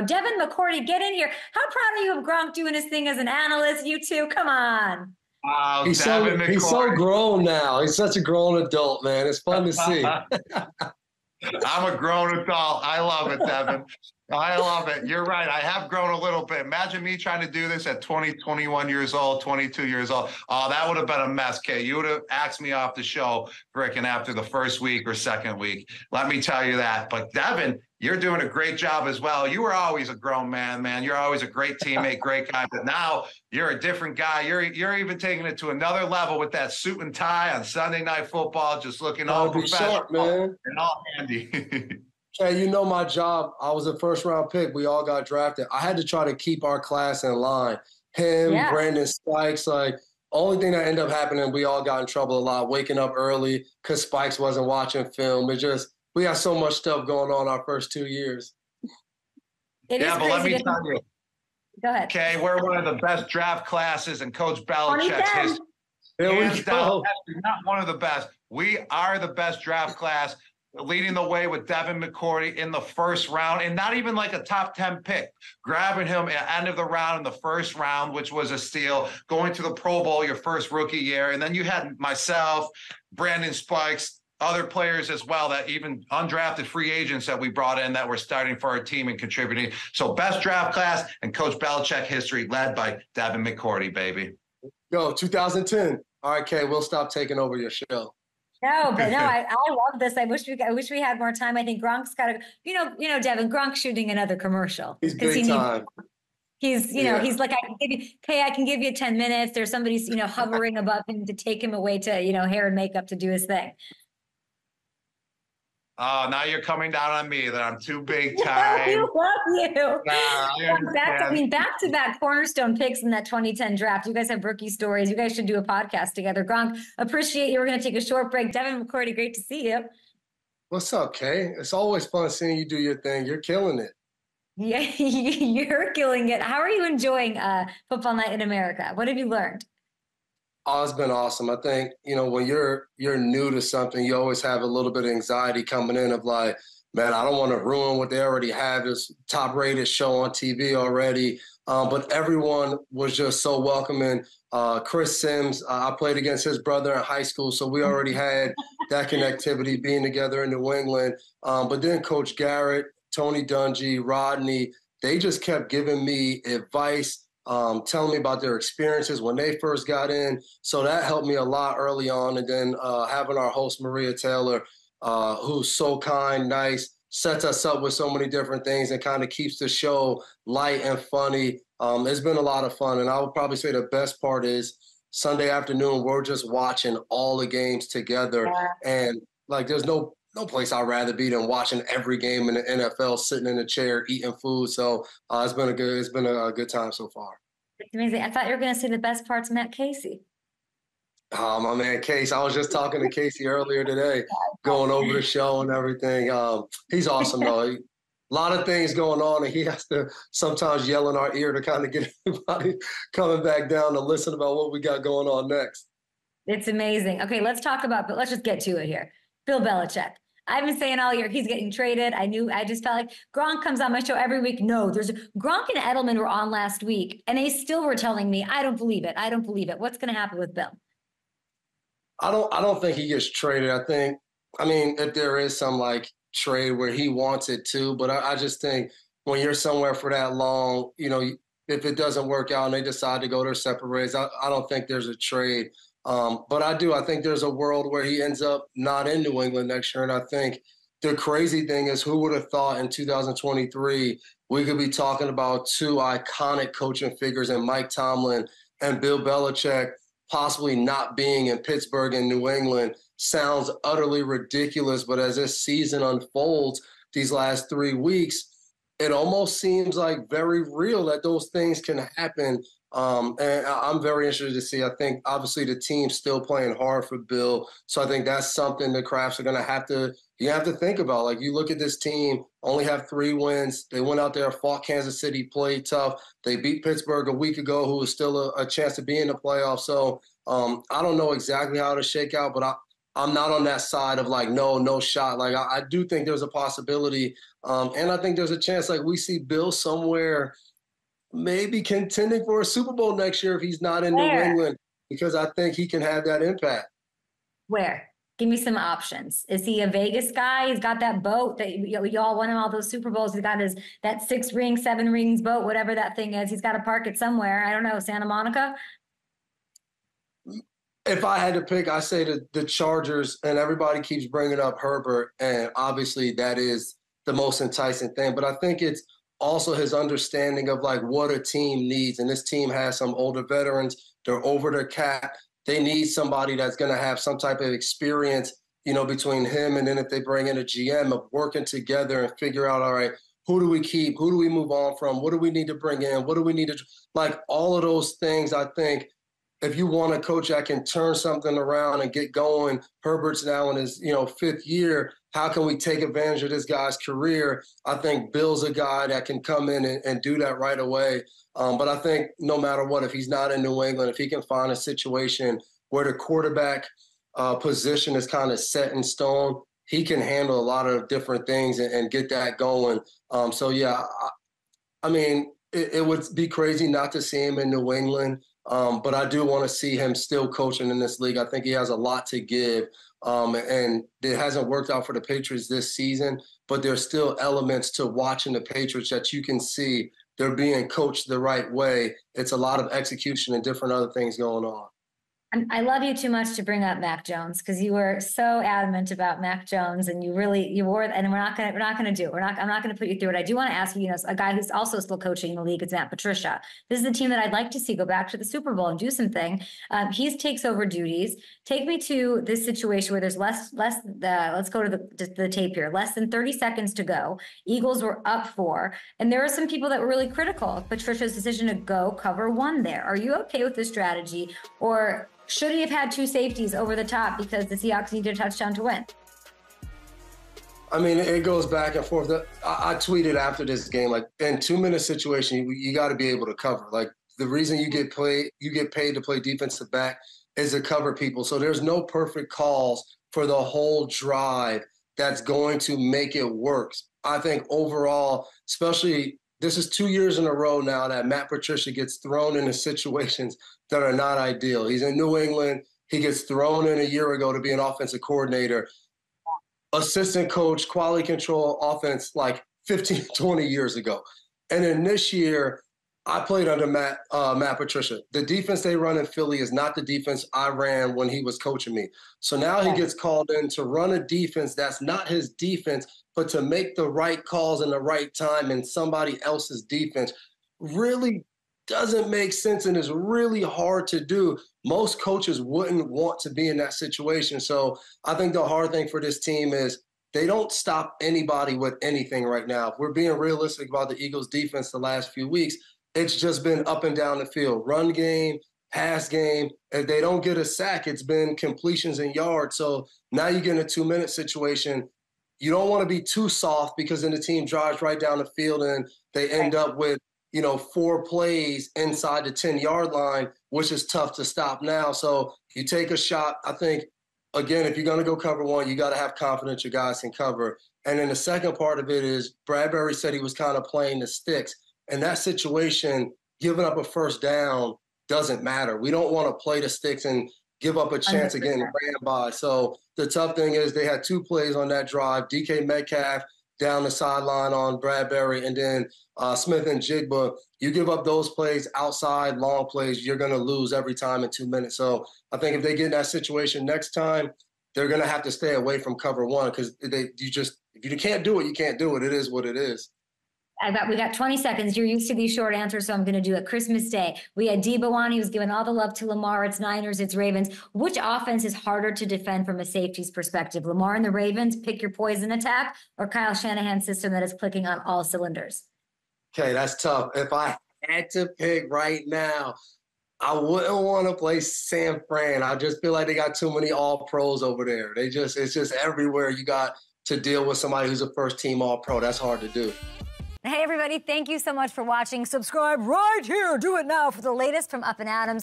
Devin McCourty, get in here. How proud are you of Gronk doing his thing as an analyst? You two, come on. Oh, He's Devin so McCourty. he's so grown now. He's such a grown adult, man. It's fun to see. I'm a grown adult. I love it, Devin. I love it. You're right. I have grown a little bit. Imagine me trying to do this at 20, 21 years old, 22 years old. Oh, that would have been a mess, Kay. You would have asked me off the show freaking after the first week or second week. Let me tell you that. But Devin, you're doing a great job as well. You were always a grown man. You're always a great teammate, great guy. But now you're a different guy. You're even taking it to another level with that suit and tie on Sunday Night Football, just looking all professional sharp, man. and all handy. Okay, you know my job. I was a first-round pick. We all got drafted. I had to try to keep our class in line. Brandon Spikes, only thing that ended up happening, we all got in trouble a lot, waking up early because Spikes wasn't watching film. We had so much stuff going on our first 2 years. But let me tell you. Go ahead. Okay, we're one of the best draft classes in Coach Belichick's history. Hands down, not one of the best. We are the best draft class, leading the way with Devin McCourty in the first round, and not even like a top 10 pick, grabbing him at the end of the round in the first round, which was a steal, going to the Pro Bowl your first rookie year. And then you had myself, Brandon Spikes, other players as well, that even undrafted free agents that we brought in that were starting for our team and contributing. So best draft class in Coach Belichick history, led by Devin McCourty, baby. Go, 2010. All right, Kay, we'll stop taking over your show. No, but no, I love this. I wish we had more time. I think Gronk's got to, Devin, Gronk's shooting another commercial. He's big time. He's like, I can give you 10 minutes. There's somebody's, hovering above him to take him away to, hair and makeup to do his thing. Oh, now you're coming down on me that I'm too big time. We love you. Back-to-back cornerstone picks in that 2010 draft. You guys have rookie stories. You guys should do a podcast together. Gronk, appreciate you. We're going to take a short break. Devin McCourty, great to see you. What's up, Kay? It's always fun seeing you do your thing. You're killing it. Yeah, you're killing it. How are you enjoying Football Night in America? What have you learned? Oh, it's been awesome. I think, when you're new to something, you always have a little bit of anxiety coming in of like, man, I don't want to ruin what they already have, this top-rated show on TV already. But everyone was just so welcoming. Chris Sims, I played against his brother in high school, so we already had that connectivity being together in New England. But then Coach Garrett, Tony Dungy, Rodney, they just kept giving me advice, telling me about their experiences when they first got in. So that helped me a lot early on. And then having our host, Maria Taylor, who's so kind, nice, sets us up with so many different things and kind of keeps the show light and funny. It's been a lot of fun. And I would probably say the best part is Sunday afternoon, we're just watching all the games together. Yeah. And there's no place I'd rather be than watching every game in the NFL, sitting in a chair, eating food. So it's been a good time so far. It's amazing. I thought you were going to say the best part's Matt Casey. Oh, my man, Case. I was just talking to Casey earlier today, going over the show and everything. He's awesome, though. A lot of things going on, and he has to sometimes yell in our ear to kind of get everybody coming back down to listen about what we got going on next. It's amazing. Okay, let's just get to it here. Bill Belichick. I've been saying all year he's getting traded. I just felt like Gronk comes on my show every week. No, Gronk and Edelman were on last week, and they still were telling me, I don't believe it. What's going to happen with Bill? I don't think he gets traded. If there is some trade where he wants it to, but I just think when you're somewhere for that long, if it doesn't work out and they decide to go their separate ways, I don't think there's a trade. But I think there's a world where he ends up not in New England next year. And I think the crazy thing is, who would have thought in 2023 we could be talking about two iconic coaching figures in Mike Tomlin and Bill Belichick possibly not being in Pittsburgh and New England. Sounds utterly ridiculous, but as this season unfolds these last 3 weeks, it almost seems like very real that those things can happen. And I'm very interested to see. I think obviously the team's still playing hard for Bill. So I think that's something the Crafts are going to have to think about. You look at this team, only have 3 wins. They went out there, fought Kansas City, played tough. They beat Pittsburgh a week ago, who was still a chance to be in the playoffs. So I don't know exactly how to shake out, but I'm not on that side of like, no shot. Like, I do think there's a possibility. And I think there's a chance, like, we see Bill somewhere maybe contending for a Super Bowl next year if he's not in New Where? England, because I think he can have that impact. Where? Give me some options. Is he a Vegas guy? He's got that boat that y'all won him all those Super Bowls. He's got that 6 ring, 7 rings boat, whatever that thing is. He's got to park it somewhere. I don't know, Santa Monica? If I had to pick, I say the Chargers, and everybody keeps bringing up Herbert, and obviously that is the most enticing thing. But I think it's also his understanding of like what a team needs. And this team has some older veterans. They're over their cap. They need somebody that's going to have some type of experience, between him and then if they bring in a GM of working together and figure out, all right, who do we keep? Who do we move on from? What do we need to bring in? What do we need to like all of those things? I think if you want a coach that can turn something around and get going, Herbert's now in his, 5th year. How can we take advantage of this guy's career? I think Bill's a guy that can come in and do that right away. But I think no matter what, if he's not in New England, if he can find a situation where the quarterback position is kind of set in stone, he can handle a lot of different things and get that going. I mean, it would be crazy not to see him in New England. But I do want to see him still coaching in this league. I think he has a lot to give. And it hasn't worked out for the Patriots this season, but there's still elements to watching the Patriots that you can see they're being coached the right way. It's a lot of execution and different other things going on. I love you too much to bring up Mac Jones because you were so adamant about Mac Jones and you were, and we're not gonna do it. I'm not gonna put you through it. I do want to ask you, a guy who's also still coaching the league is Matt Patricia. This is the team that I'd like to see go back to the Super Bowl and do something. He takes over duties. Take me to this situation where there's let's go to the tape here. Less than 30 seconds to go. Eagles were up 4, and there are some people that were really critical of Patricia's decision to go cover 1 there. Are you okay with this strategy, or should he have had 2 safeties over the top because the Seahawks needed a touchdown to win? I mean, it goes back and forth. I tweeted after this game, like, in 2-minute situation, you got to be able to cover. Like, the reason you get paid to play defensive back is to cover people. So there's no perfect calls for the whole drive that's going to make it work. I think overall, especially this is 2 years in a row now that Matt Patricia gets thrown into situations that are not ideal. He's in New England. He gets thrown in a year ago to be an offensive coordinator, assistant coach, quality control offense like 15, 20 years ago. And then this year, I played under Matt Patricia. The defense they run in Philly is not the defense I ran when he was coaching me. So now he gets called in to run a defense that's not his defense, but to make the right calls in the right time in somebody else's defense really doesn't make sense and is really hard to do. Most coaches wouldn't want to be in that situation. So I think the hard thing for this team is they don't stop anybody with anything right now. If we're being realistic about the Eagles' defense the last few weeks, it's just been up and down the field. Run game, pass game. If they don't get a sack, it's been completions and yards. So now you get in a 2-minute situation. You don't want to be too soft because then the team drives right down the field and they end up with 4 plays inside the 10-yard line, which is tough to stop now. So you take a shot. I think, again, if you're going to go cover 1, you got to have confidence your guys can cover. And then the second part of it is Bradbury said he was kind of playing the sticks. In that situation, giving up a first down doesn't matter. We don't want to play the sticks and give up a chance again and ran by. So the tough thing is they had 2 plays on that drive. DK Metcalf down the sideline on Bradbury, and then Smith and Jigba. You give up those plays outside, long plays, you're going to lose every time in 2 minutes. So I think if they get in that situation next time, they're going to have to stay away from cover 1 because if you can't do it, you can't do it. It is what it is. We got 20 seconds. You're used to these short answers, so I'm going to do it. Christmas Day. We had Debo on. He was giving all the love to Lamar. It's Niners. It's Ravens. Which offense is harder to defend from a safety's perspective? Lamar and the Ravens, pick your poison attack, or Kyle Shanahan's system that is clicking on all cylinders? Okay, that's tough. If I had to pick right now, I wouldn't want to play San Fran. I just feel like they got too many all-pros over there. It's just everywhere you got to deal with somebody who's a first-team all-pro. That's hard to do. Hey, everybody. Thank you so much for watching. Subscribe right here. Do it now for the latest from Up and Adams.